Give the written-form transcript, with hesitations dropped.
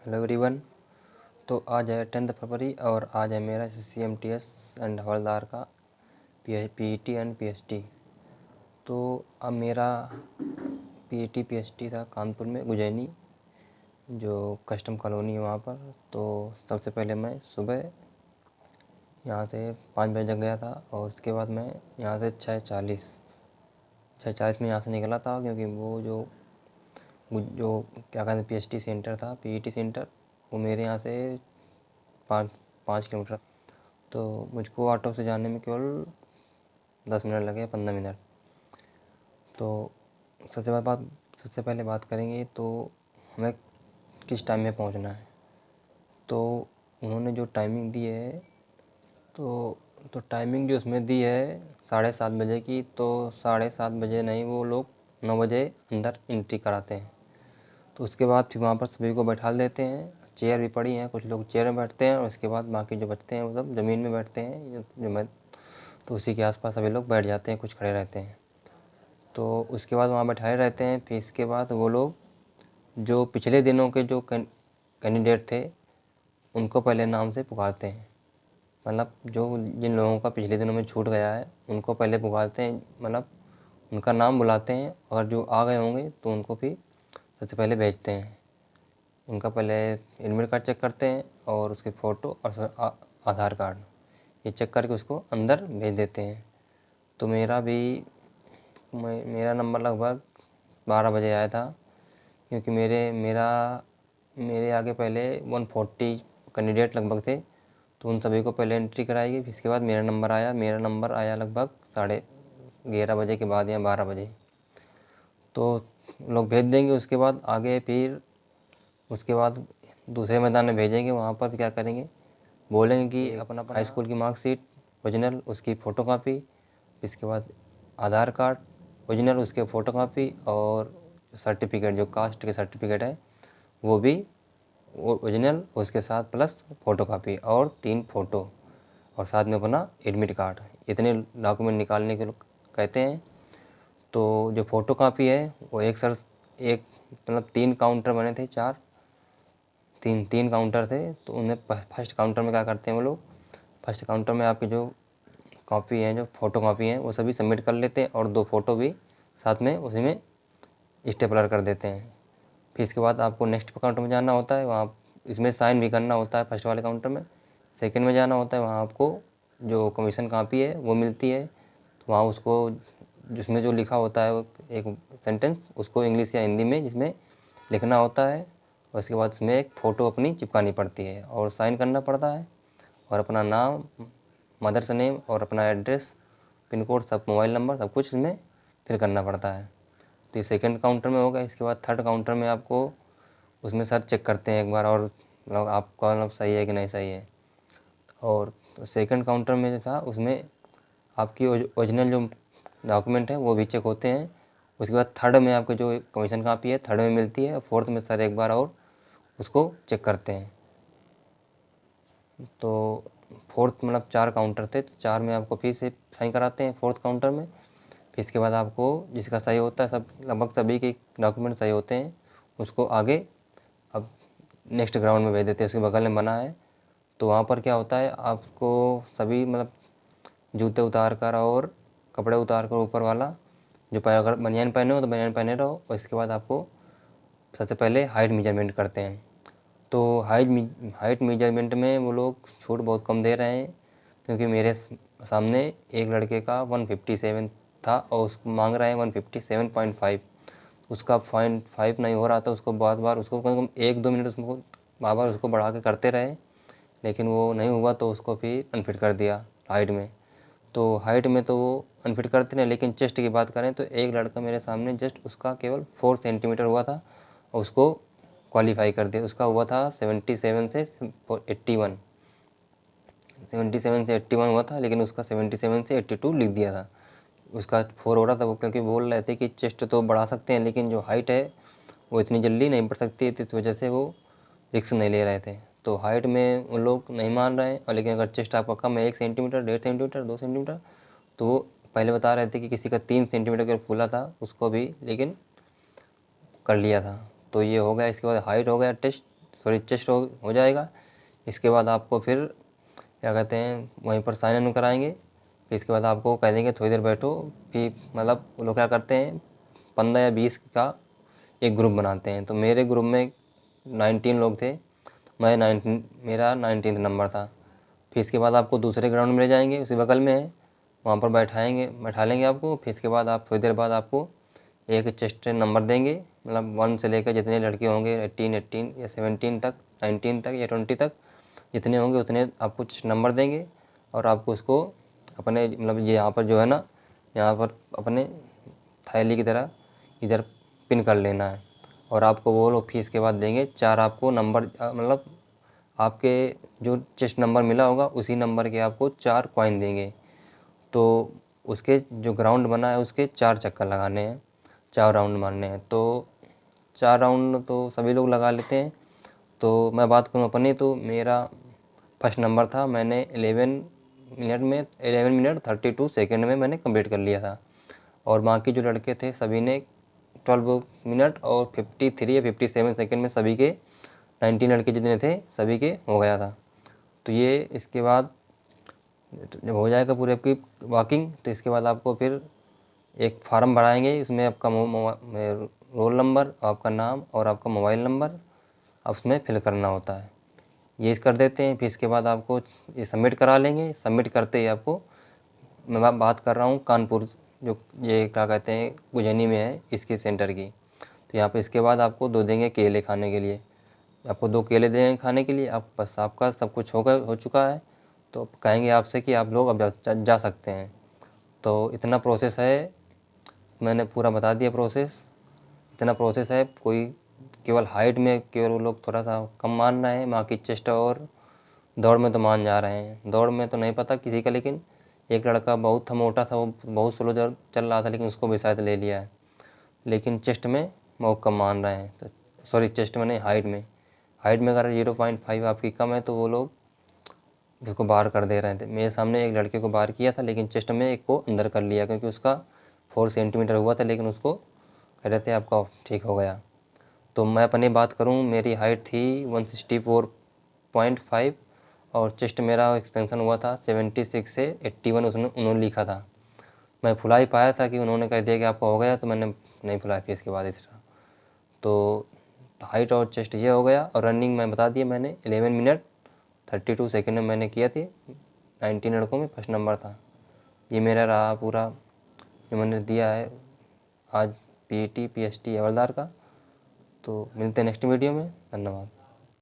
Hello everyone. तो आज है 10 फरवरी और आज है मेरा CMTS एंड हवलदार का PET एंड PST। तो अब मेरा PET PST था कानपुर में गुजैनी, जो कस्टम कॉलोनी है वहाँ पर। तो सबसे पहले मैं सुबह यहाँ से 5 बजे जग गया था और उसके बाद मैं यहाँ से 6:40 में यहाँ से निकला था, क्योंकि वो जो क्या कहते हैं PST सेंटर था, PET सेंटर, वो मेरे यहाँ से 5 किलोमीटर। तो मुझको ऑटो से जाने में केवल 10 मिनट लगे, 15 मिनट। तो सबसे पहले बात करेंगे तो हमें किस टाइम में पहुंचना है। तो उन्होंने जो टाइमिंग दी है तो टाइमिंग जो उसमें दी है 7:30 बजे की, तो 7:30 बजे नहीं, वो लोग 9 बजे अंदर एंट्री कराते हैं। तो उसके बाद फिर वहाँ पर सभी को बैठा देते हैं। चेयर भी पड़ी हैं, कुछ लोग चेयर में बैठते हैं और उसके बाद बाकी जो बचते हैं वो सब ज़मीन में बैठते हैं। जो मैं तो उसी के आसपास सभी लोग बैठ जाते हैं, कुछ खड़े रहते हैं। तो उसके बाद वहाँ बैठाए रहते हैं। फिर इसके बाद वो लोग जो पिछले दिनों के जो कैंडिडेट थे उनको पहले नाम से पुकारते हैं। मतलब जो जिन लोगों का पिछले दिनों में छूट गया है उनको पहले पुकारते हैं, मतलब उनका नाम बुलाते हैं। और जो आ गए होंगे तो उनको फिर सबसे पहले भेजते हैं। उनका पहले एडमिट कार्ड चेक करते हैं और उसके फ़ोटो और आधार कार्ड ये चेक करके उसको अंदर भेज देते हैं। तो मेरा नंबर लगभग 12 बजे आया था, क्योंकि मेरे आगे पहले 140 कैंडिडेट लगभग थे। तो उन सभी को पहले एंट्री कराई गई, फिर इसके बाद मेरा नंबर आया लगभग 11:30 बजे के बाद या 12 बजे। तो लोग भेज देंगे। उसके बाद आगे फिर उसके बाद दूसरे मैदान में भेजेंगे। वहाँ पर क्या करेंगे, बोलेंगे कि अपना हाई स्कूल की मार्कशीट ओरिजिनल, उसकी फ़ोटोकॉपी, इसके बाद आधार कार्ड ओरिजिनल, उसके फ़ोटोकॉपी, और सर्टिफिकेट जो कास्ट के सर्टिफिकेट है वो भी ओरिजिनल, उसके साथ प्लस फ़ोटोकॉपी और 3 फ़ोटो, और साथ में अपना एडमिट कार्ड। इतने डॉक्यूमेंट निकालने के कहते हैं। तो जो फ़ोटोकॉपी है वो एक मतलब 3 काउंटर बने थे, तीन काउंटर थे। तो उन्हें फर्स्ट काउंटर में क्या करते हैं वो लोग, फर्स्ट काउंटर में आपकी जो कॉपी है, जो फ़ोटो कॉपी है, वो सभी सबमिट कर लेते हैं और 2 फ़ोटो भी साथ में उसी में स्टेपलर कर देते हैं। फिर इसके बाद आपको नेक्स्ट काउंटर में जाना होता है, वहाँ इसमें साइन भी करना होता है फर्स्ट वाले काउंटर में। सेकंड में जाना होता है, वहाँ आपको जो कमीशन कॉपी है वो मिलती है। तो वहाँ उसको जिसमें जो लिखा होता है वो एक सेंटेंस, उसको इंग्लिश या हिंदी में जिसमें लिखना होता है। और उसके बाद उसमें एक फ़ोटो अपनी चिपकानी पड़ती है और साइन करना पड़ता है, और अपना नाम, मदर्स नेम और अपना एड्रेस, पिन कोड, सब मोबाइल नंबर, सब कुछ इसमें फिल करना पड़ता है। तो ये सेकंड काउंटर में हो गया। इसके बाद थर्ड काउंटर में आपको उसमें सर चेक करते हैं एक बार, और मतलब आपका मतलब सही है कि नहीं सही है। और सेकंड काउंटर में जो था उसमें आपकी ओरिजिनल जो डॉक्यूमेंट है वो भी चेक होते हैं। उसके बाद थर्ड में आपको जो कमीशन कापी है थर्ड में मिलती है, और फोर्थ में सर एक बार और उसको चेक करते हैं। तो फोर्थ मतलब 4 काउंटर थे, तो 4 में आपको फिर से साइन कराते हैं फोर्थ काउंटर में। फिर इसके बाद आपको जिसका सही होता है, सब लगभग सभी के डॉक्यूमेंट सही होते हैं, उसको आगे अब नेक्स्ट ग्राउंड में भेज देते हैं, उसके बगल में बना है। तो वहाँ पर क्या होता है, आपको सभी मतलब जूते उतार कर और कपड़े उतार कर ऊपर वाला जो अगर बनियान पहने हो तो बनियान पहने रहो। और इसके बाद आपको सबसे पहले हाइट मेजरमेंट करते हैं। तो हाइट मेजरमेंट में वो लोग छूट बहुत कम दे रहे हैं, क्योंकि मेरे सामने एक लड़के का 157 था और उसको मांग रहे हैं 157.5। उसका 0.5 नहीं हो रहा था, उसको बार बार उसको कम से कम 1-2 मिनट उसको बार बार उसको बढ़ा के करते रहे, लेकिन वो नहीं हुआ। तो उसको फिर अनफिट कर दिया हाइट में। तो हाइट में तो वो अनफिट करते नहीं, लेकिन चेस्ट की बात करें तो एक लड़का मेरे सामने जस्ट उसका केवल 4 सेंटीमीटर हुआ था और उसको क्वालिफाई कर दिया। उसका हुआ था 77 से 81, 77 से 81 हुआ था, लेकिन उसका 77 से 82 लिख दिया था। उसका 4 हो रहा था वो, क्योंकि बोल रहे थे कि चेस्ट तो बढ़ा सकते हैं लेकिन जो हाइट है वो इतनी जल्दी नहीं बढ़ सकती है, तो इस वजह से वो रिस्क नहीं ले रहे थे। तो हाइट में वो लोग नहीं मान रहे हैं। और लेकिन अगर चेस्ट आपका कम है 1 सेंटीमीटर, 1.5 सेंटीमीटर, 2 सेंटीमीटर, तो वो पहले बता रहे थे कि किसी का 3 सेंटीमीटर का फूला था, उसको भी लेकिन कर लिया था। तो ये हो गया। इसके बाद हाइट हो गया टेस्ट सॉरी चेस्ट हो जाएगा। इसके बाद आपको फिर क्या कहते हैं वहीं पर साइन इन कराएंगे। फिर इसके बाद आपको कह देंगे थोड़ी देर बैठो। फिर मतलब वो लोग क्या करते हैं 15 या 20 का एक ग्रुप बनाते हैं। तो मेरे ग्रुप में 19 लोग थे, मेरा 19 नंबर था। फिर इसके बाद आपको दूसरे ग्राउंड में ले जाएंगे, उसी बगल में है, वहाँ पर बैठा लेंगे आपको। फिर इसके बाद आप थोड़ी देर बाद आपको एक चेस्ट नंबर देंगे, मतलब 1 से लेकर जितने लड़के होंगे 18 या 17 तक, 19 तक या 20 तक जितने होंगे उतने आपको चेस्ट नंबर देंगे। और आपको उसको अपने मतलब ये यहाँ पर जो है ना, यहाँ पर अपने थैली की तरह इधर पिन कर लेना है। और आपको वो लोग फीस के बाद देंगे 4 आपको नंबर, मतलब आपके जो चेस्ट नंबर मिला होगा उसी नंबर के आपको 4 कॉइन देंगे। तो उसके जो ग्राउंड बना है उसके 4 चक्कर लगाने हैं, 4 राउंड मारने हैं। तो 4 राउंड तो सभी लोग लगा लेते हैं। तो मैं बात करूँ अपनी, तो मेरा फर्स्ट नंबर था, मैंने 11 मिनट 32 सेकेंड में मैंने कंप्लीट कर लिया था। और बाकी जो लड़के थे सभी ने 12 मिनट और 53 या 57 सेकेंड में, सभी के 19 लड़के जितने थे सभी के हो गया था। तो ये इसके बाद जब हो जाएगा पूरी आपकी वॉकिंग, तो इसके बाद आपको फिर एक फार्म भराएंगे। इसमें आपका रोल नंबर, आपका नाम और आपका मोबाइल नंबर उसमें फिल करना होता है। ये कर देते हैं। फिर इसके बाद आपको ये सबमिट करा लेंगे। सबमिट करते ही आपको, मैं बात कर रहा हूँ कानपुर, जो ये क्या कहते हैं उज्जैनी में है इसके सेंटर की। तो यहाँ पे इसके बाद आपको 2 देंगे केले खाने के लिए, आपको 2 केले देंगे खाने के लिए। आप बस आपका सब कुछ हो चुका है। तो कहेंगे आपसे कि आप लोग अब जा सकते हैं। तो इतना प्रोसेस है, मैंने पूरा बता दिया प्रोसेस। इतना प्रोसेस है। कोई केवल हाइट में केवल वो लोग थोड़ा सा कम मान रहे हैं, बाकी चेस्ट और दौड़ में तो मान जा रहे हैं। दौड़ में तो नहीं पता किसी का, लेकिन एक लड़का बहुत था, मोटा था, वो बहुत स्लो चल रहा था, लेकिन उसको भी शायद ले लिया है। लेकिन चेस्ट में बहुत कम मान रहे हैं। तो सॉरी चेस्ट में नहीं, हाइट में अगर 0.5 आपकी कम है तो वो लोग उसको बाहर कर दे रहे थे। मेरे सामने एक लड़के को बाहर किया था, लेकिन चेस्ट में एक को अंदर कर लिया, क्योंकि उसका 4 सेंटीमीटर हुआ था, लेकिन उसको कह रहे थे आपका ठीक हो गया। तो मैं अपनी बात करूं, मेरी हाइट थी 164.5 और चेस्ट मेरा एक्सपेंशन हुआ था 76 से 81 उन्होंने लिखा था। मैं फुला ही पाया था कि उन्होंने कह दिया कि आपका हो गया, तो मैंने नहीं फुलाया फिर इसके बाद इस तरह। तो हाइट और चेस्ट ये हो गया। और रनिंग मैं बता दिया मैंने, 11 मिनट 32 सेकेंड में मैंने किया थी। 19 लड़कों में फर्स्ट नंबर था। ये मेरा रहा पूरा जो मैंने दिया है आज PET PST हवलदार का। तो मिलते हैं नेक्स्ट वीडियो में। धन्यवाद।